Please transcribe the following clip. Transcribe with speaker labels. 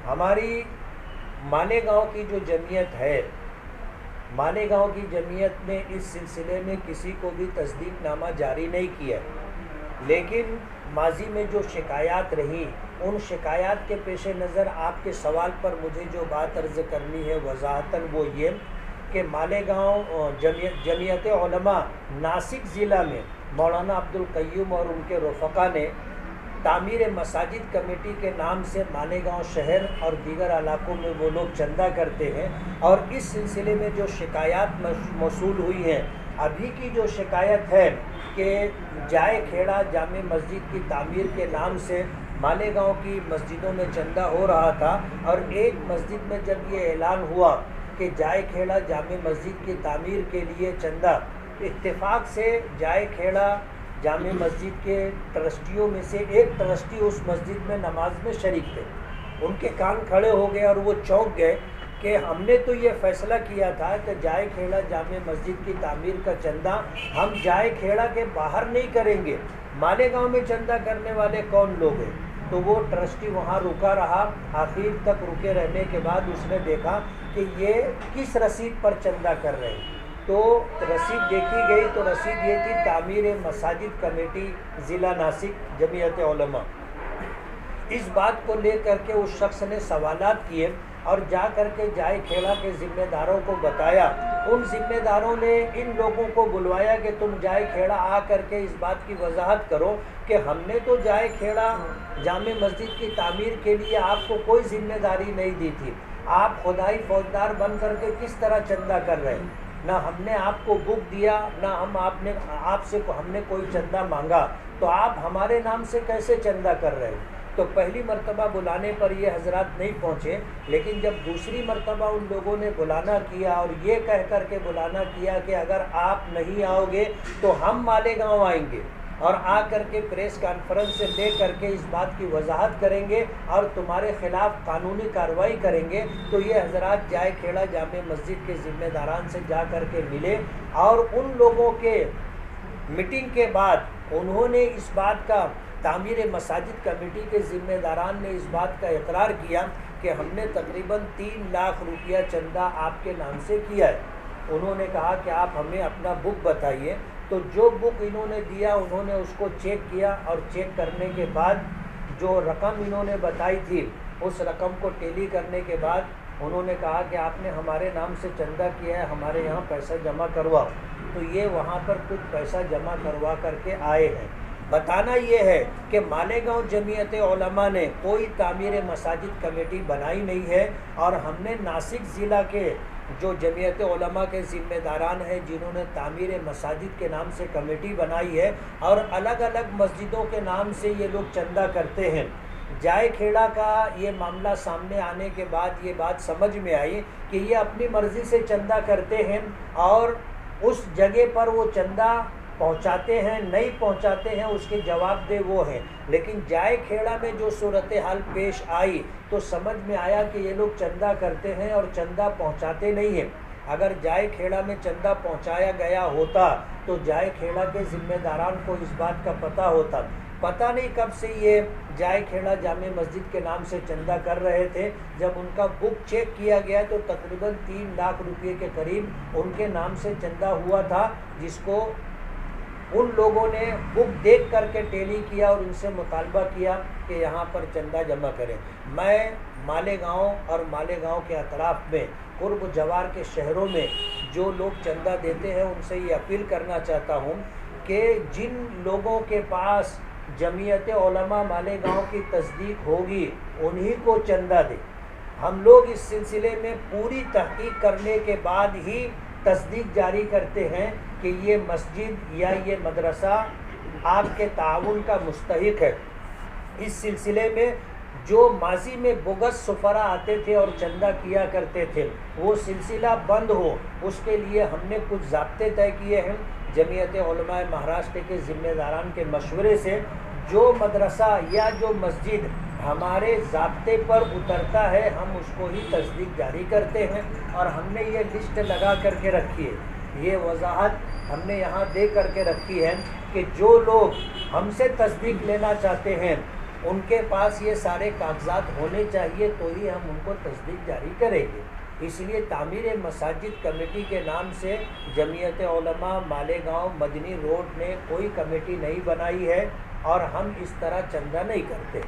Speaker 1: ہماری مالیگاؤں کی جو جمعیت ہے، مالیگاؤں کی جمعیت نے اس سلسلے میں کسی کو بھی تصدیق نامہ جاری نہیں کیا، لیکن ماضی میں جو شکایات رہی ان شکایات کے پیش نظر آپ کے سوال پر مجھے جو بات عرض کرنی ہے وضاحتاً وہ یہ کہ مالیگاؤں جمعیت علماء ناسک ضلع میں مولانا عبدالقیوم اور ان کے رفقا نے تعمیر مساجد کمیٹی کے نام سے مالیگاؤں شہر اور دیگر علاقوں میں وہ لوگ چندہ کرتے ہیں، اور اس سلسلے میں جو شکایات موصول ہوئی ہیں، ابھی کی جو شکایت ہے کہ جائے کھیڑا جامع مسجد کی تعمیر کے نام سے مالیگاؤں کی مسجدوں میں چندہ ہو رہا تھا، اور ایک مسجد میں جب یہ اعلان ہوا کہ جائے کھیڑا جامع مسجد کی تعمیر کے لیے چندہ، اتفاق سے جائے کھیڑا جامع مسجد کے ٹرسٹیوں میں سے ایک ٹرسٹی اس مسجد میں نماز میں شریک تھے، ان کے کان کھڑے ہو گئے اور وہ چونک گئے کہ ہم نے تو یہ فیصلہ کیا تھا کہ جائے کھیڑا جامع مسجد کی تعمیر کا چندہ ہم جائے کھیڑا کے باہر نہیں کریں گے، مالیگاؤں میں چندہ کرنے والے کون لوگ ہیں؟ تو وہ ٹرسٹی وہاں رکا رہا، آخر تک رکے رہنے کے بعد اس نے دیکھا کہ یہ کس رسید پر چندہ کر رہے ہیں، تو رسید دیکھی گئی تو رسید یہ تھی تعمیر مساجد کمیٹی ضلع ناسک جمعیت علماء۔ اس بات کو لے کر کے اس شخص نے سوالات کیے اور جا کر کے جائے کھیڑا کے ذمہ داروں کو بتایا، ان ذمہ داروں نے ان لوگوں کو بلوایا کہ تم جائے کھیڑا آ کر کے اس بات کی وضاحت کرو کہ ہم نے تو جائے کھیڑا جامع مسجد کی تعمیر کے لیے آپ کو کوئی ذمہ داری نہیں دی تھی، آپ خدائی فوجدار بن کر کے کس طرح چندہ کر رہے ہیں؟ نہ ہم نے آپ کو بک دیا، نہ آپ سے ہم نے کوئی چندہ مانگا، تو آپ ہمارے نام سے کیسے چندہ کر رہے ہیں؟ تو پہلی مرتبہ بلانے پر یہ حضرات نہیں پہنچے، لیکن جب دوسری مرتبہ ان لوگوں نے بلانا کیا اور یہ کہہ کر کے بلانا کیا کہ اگر آپ نہیں آؤ گے تو ہم مالیگاؤں آئیں گے اور آ کر کے پریس کانفرنس سے لے کر کے اس بات کی وضاحت کریں گے اور تمہارے خلاف قانونی کارروائی کریں گے، تو یہ حضرات جائے کھیڑا جامع مسجد کے ذمہ داران سے جا کر کے ملے، اور ان لوگوں کے میٹنگ کے بعد انہوں نے اس بات کا تعمیر مساجد کمیٹی کے ذمہ داران نے اس بات کا اقرار کیا کہ ہم نے تقریباً 3 لاکھ روپیہ چندہ آپ کے نام سے کیا ہے۔ انہوں نے کہا کہ آپ ہمیں اپنا بک بتائیے، تو جو بک انہوں نے دیا انہوں نے اس کو چیک کیا، اور چیک کرنے کے بعد جو رقم انہوں نے بتائی تھی اس رقم کو ٹیلی کرنے کے بعد انہوں نے کہا کہ آپ نے ہمارے نام سے چندہ کیا ہے، ہمارے یہاں پیسہ جمع کرواؤ، تو یہ وہاں پر کچھ پیسہ جمع کروا کر کے آئے ہیں۔ بتانا یہ ہے کہ مالیگاؤں جمعیت علماء نے کوئی تعمیر مساجد کمیٹی بنائی نہیں ہے، اور ہم نے ناسک ضلع کے جو جمعیت علماء کے ذمہ داران ہیں جنہوں نے تعمیر مساجد کے نام سے کمیٹی بنائی ہے اور الگ الگ مسجدوں کے نام سے یہ لوگ چندہ کرتے ہیں، جائے کھیڑا کا یہ معاملہ سامنے آنے کے بعد یہ بات سمجھ میں آئی کہ یہ اپنی مرضی سے چندہ کرتے ہیں، اور اس جگہ پر وہ چندہ پہنچاتے ہیں نہیں پہنچاتے ہیں اس کے جواب دہ وہ ہیں، لیکن جائے کھیڑا میں جو صورتحال پیش آئی تو سمجھ میں آیا کہ یہ لوگ چندہ کرتے ہیں اور چندہ پہنچاتے نہیں ہیں۔ اگر جائے کھیڑا میں چندہ پہنچایا گیا ہوتا تو جائے کھیڑا کے ذمہ داران کو اس بات کا پتہ ہوتا، پتہ نہیں کب سے یہ جائے کھیڑا جامع مسجد کے نام سے چندہ کر رہے تھے۔ جب ان کا بک چیک کیا گیا تو تقریباً 3 لاکھ روپے کے قریب ان کے نام سے چندہ ہوا تھا، جس کو ان لوگوں نے بک دیکھ کر کے ٹیلی کیا اور ان سے مطالبہ کیا کہ یہاں پر چندہ جمع کریں۔ میں مالیگاؤں اور مالیگاؤں کے اطراف میں قرب جوار کے شہروں میں جو لوگ چندہ دیتے ہیں ان سے یہ اپیل کرنا چاہتا ہوں کہ جن لوگوں کے پاس جمعیت علماء مالیگاؤں کی تصدیق ہوگی انہی کو چندہ دیں۔ ہم لوگ اس سلسلے میں پوری تحقیق کرنے کے بعد ہی تصدیق جاری کرتے ہیں کہ یہ مسجد یا یہ مدرسہ آپ کے تعاون کا مستحق ہے۔ اس سلسلے میں جو ماضی میں بغض سفرا آتے تھے اور چندہ کیا کرتے تھے وہ سلسلہ بند ہو، اس کے لیے ہم نے کچھ ضابطے طے کیے ہیں۔ جمعیت علماء مہاراشٹر کے ذمہ داران کے مشورے سے جو مدرسہ یا جو مسجد ہمارے ضابطے پر اترتا ہے ہم اس کو ہی تصدیق جاری کرتے ہیں، اور ہم نے یہ لسٹ لگا کر کے رکھی ہے، یہ وضاحت ہم نے یہاں دے کر کے رکھی ہے کہ جو لوگ ہم سے تصدیق لینا چاہتے ہیں ان کے پاس یہ سارے کاغذات ہونے چاہیے تو ہی ہم ان کو تصدیق جاری کریں گے۔ اس لیے تعمیر مساجد کمیٹی کے نام سے جمعیت علماء مالیگاؤں مدنی روڈ نے کوئی کمیٹی نہیں بنائی ہے اور ہم اس طرح چندہ نہیں کرتے۔